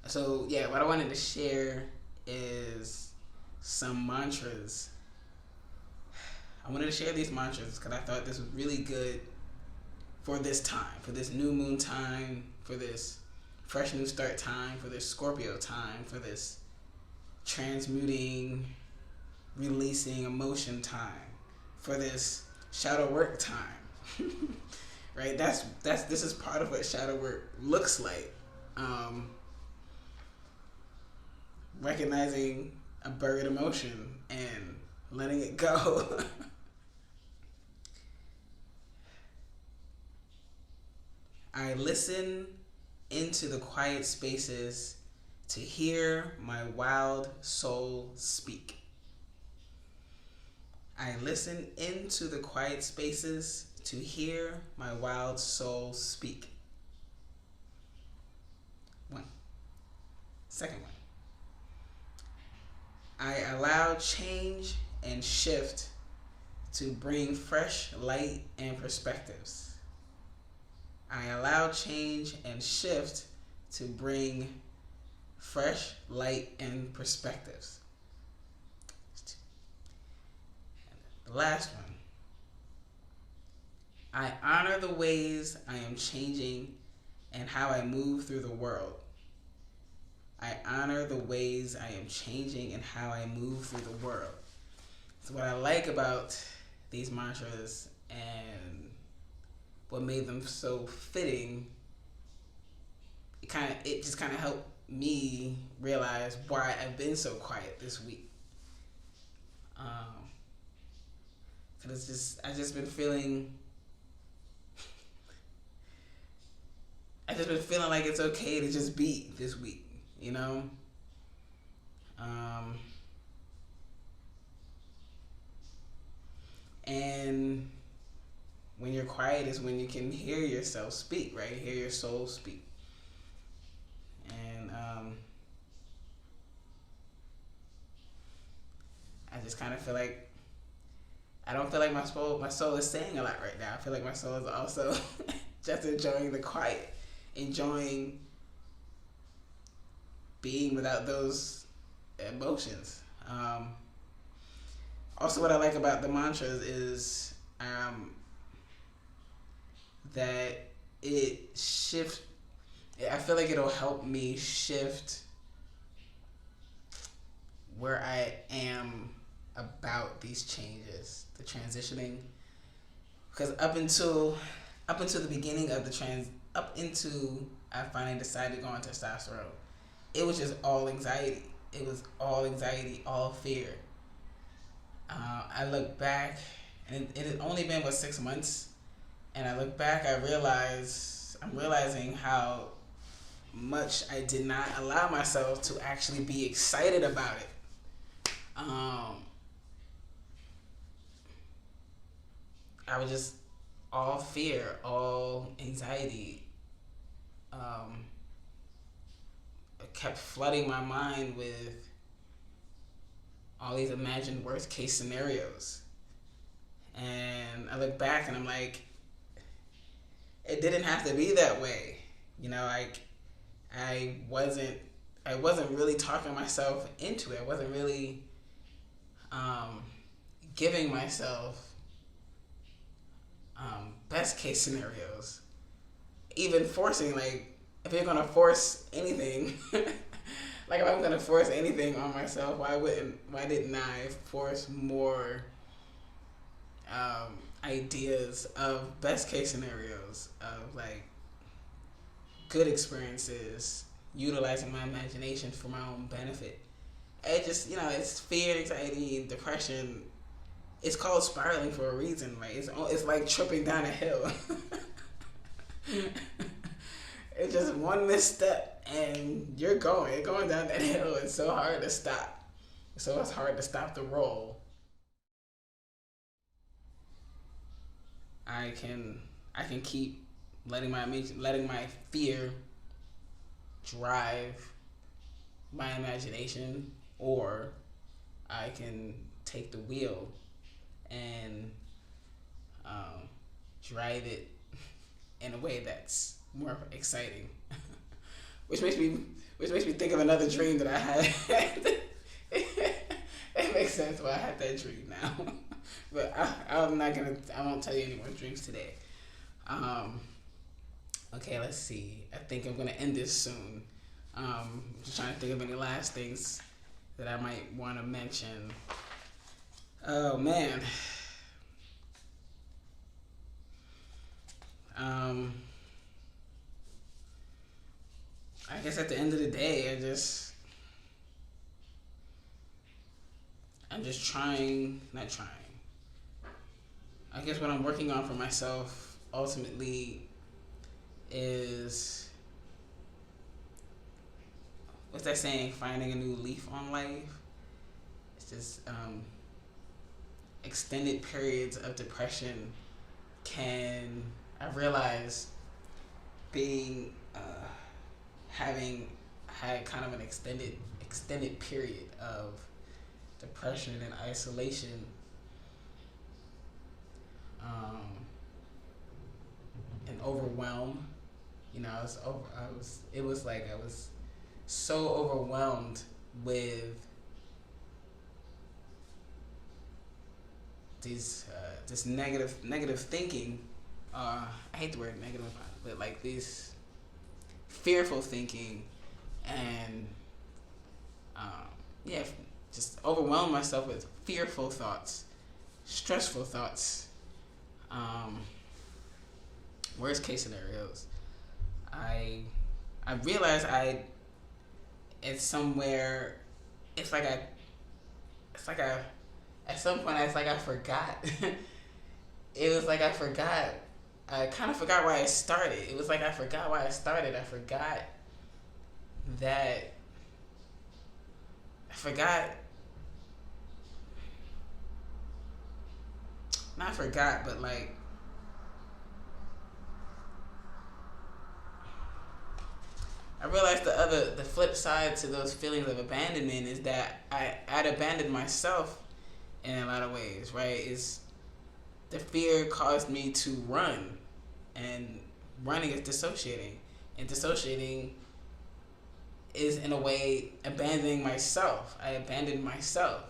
So yeah, what I wanted to share is some mantras. I wanted to share these mantras because I thought this was really good for this time, for this new moon time, for this fresh new start time, for this Scorpio time, for this transmuting, releasing emotion time, for this shadow work time. Right? That's this is part of what shadow work looks like. Recognizing a buried emotion and letting it go. I listen into the quiet spaces to hear my wild soul speak. I listen into the quiet spaces to hear my wild soul speak. One. Second one. I allow change and shift to bring fresh light and perspectives. I allow change and shift to bring fresh light and perspectives. The last one. I honor the ways I am changing and how I move through the world. I honor the ways I am changing and how I move through the world. So what I like about these mantras and what made them so fitting, it just kind of helped me realize why I've been so quiet this week. Cause I've just been feeling like it's okay to just be this week, you know? And when you're quiet is when you can hear yourself speak, right? Hear your soul speak. And I just kind of feel like I don't feel like my soul is saying a lot right now. I feel like my soul is also just enjoying the quiet, enjoying being without those emotions. Also, what I like about the mantras is that it shifts. I feel like it'll help me shift where I am about these changes, the transitioning. Because up until the beginning of up into I finally decided to go on testosterone, it was just all anxiety. It was all anxiety, all fear. I look back, and it had only been 6 months, and I look back, I'm realizing how much I did not allow myself to actually be excited about it. I was just all fear, all anxiety. It kept flooding my mind with all these imagined worst case scenarios. And I look back and I'm like, it didn't have to be that way. You know, like I wasn't really talking myself into it. I wasn't really giving myself best case scenarios. Even forcing, like, if you're gonna force anything, like if I'm gonna force anything on myself, why didn't I force more ideas of best case scenarios, of like good experiences, utilizing my imagination for my own benefit. It just, it's fear, anxiety, depression. It's called spiraling for a reason. Like it's like tripping down a hill. It's just one misstep and you're going down that hill. It's so hard to stop. So it's hard to stop the roll. I can keep letting my fear drive my imagination, or I can take the wheel and drive it in a way that's more exciting, which makes me which makes me think of another dream that I had. It makes sense why I had that dream now. But I won't tell you any more dreams today. Okay, let's see. I think I'm gonna end this soon. Just trying to think of any last things that I might want to mention. Oh man. I guess at the end of the day, I'm just not trying. I guess what I'm working on for myself ultimately is, what's that saying? Finding a new leaf on life. It's just extended periods of depression I've realized being having had kind of an extended period of depression and isolation, and overwhelm. You know, it was like I was so overwhelmed with this negative thinking. I hate the word negative, but like this fearful thinking, and just overwhelm myself with fearful thoughts, stressful thoughts, worst case scenarios. I realized at some point I forgot. It was like I forgot. I kind of forgot why I started. It was like I forgot why I started. I forgot that. Not forgot, but like. I realized the flip side to those feelings of abandonment is that I'd abandoned myself in a lot of ways, right? Is the fear caused me to run, and running is dissociating, and dissociating is in a way abandoning myself. I abandoned myself.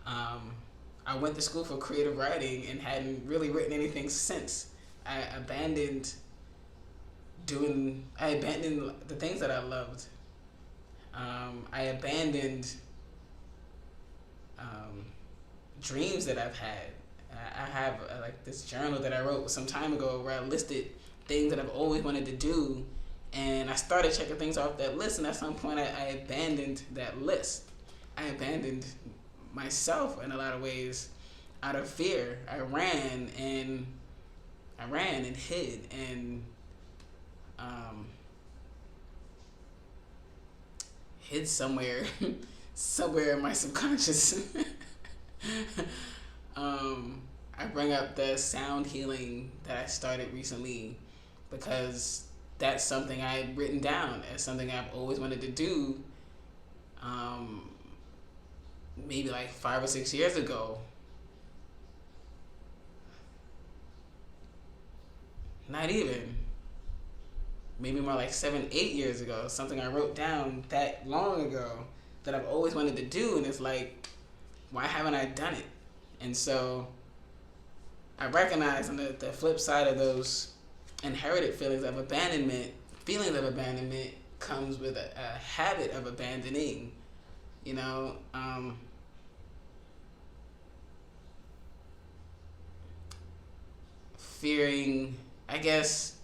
I went to school for creative writing and hadn't really written anything since. I abandoned the things that I loved. I abandoned dreams that I've had. I have like this journal that I wrote some time ago where I listed things that I've always wanted to do, and I started checking things off that list, and at some point I abandoned that list. I abandoned myself in a lot of ways out of fear. I ran and hid and hid somewhere in my subconscious. I bring up the sound healing that I started recently because that's something I had written down as something I've always wanted to do. Maybe like 5 or 6 years ago. Not even. Maybe more like 7, 8 years ago. Something I wrote down that long ago that I've always wanted to do, and it's like, why haven't I done it? And so I recognize on the flip side of those inherited feelings of abandonment comes with a habit of abandoning, you know. Fearing, I guess,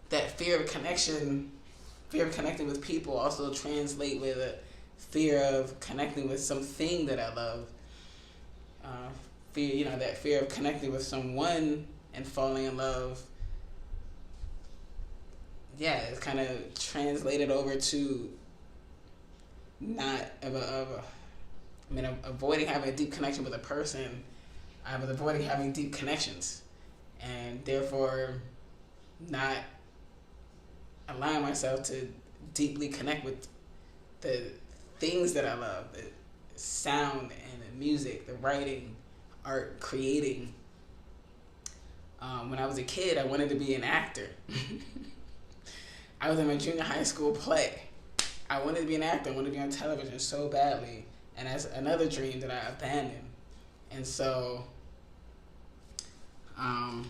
that fear of connecting with people also translate with a fear of connecting with something that I love. That fear of connecting with someone and falling in love. Yeah, it's kind of translated over to avoiding having a deep connection with a person. I was avoiding having deep connections, and therefore not allowing myself to deeply connect with the things that I love, the sound and the music, the writing, art, creating. When I was a kid, I wanted to be an actor. I was in my junior high school play. I wanted to be an actor. I wanted to be on television so badly. And that's another dream that I abandoned. And so, I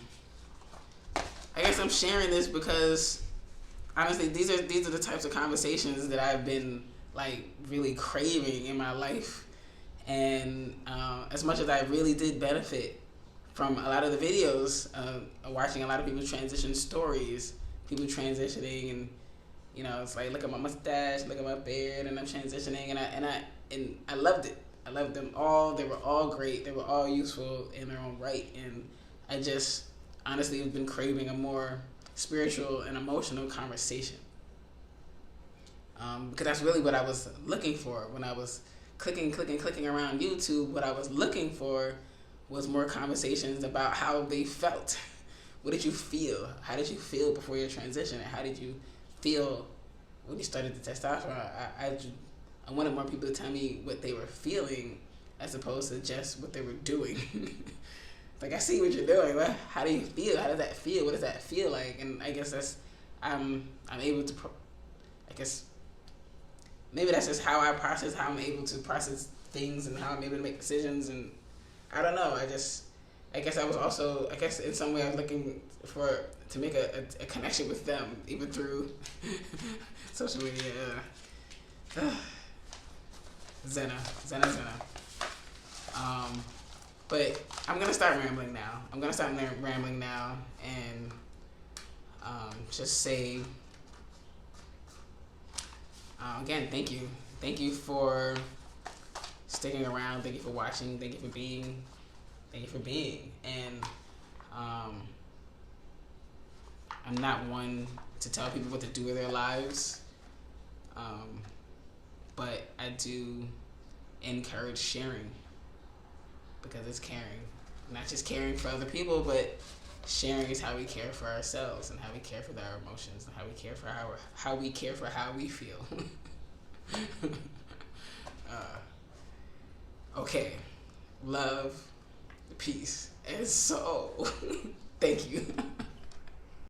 guess I'm sharing this because honestly, these are the types of conversations that I've been like really craving in my life. And as much as I really did benefit from a lot of the videos, watching a lot of people transition stories, people transitioning, and you know, it's like, look at my mustache, look at my beard, and I'm transitioning, and I loved it. I loved them all. They were all great. They were all useful in their own right, and I just honestly have been craving a more spiritual and emotional conversation. Because that's really what I was looking for when I was clicking around YouTube. What I was looking for was more conversations about how they felt. What did you feel? How did you feel before your transition? And how did you feel when you started the testosterone? I wanted more people to tell me what they were feeling as opposed to just what they were doing. Like, I see what you're doing. What? How do you feel? How does that feel? What does that feel like? And I guess that's I'm able to. I guess maybe that's just how I process. How I'm able to process things and how I'm able to make decisions. And I don't know. I guess I was also. I guess in some way I was looking to make a connection with them, even through social media. Zena. But I'm gonna start rambling now. And just say again, thank you for sticking around. Thank you for watching. Thank you for being. And I'm not one to tell people what to do with their lives, but I do encourage sharing. Because it's caring. Not just caring for other people, but sharing is how we care for ourselves and how we care for our emotions and how we care for how we feel. Okay. Love, peace, and soul. Thank you.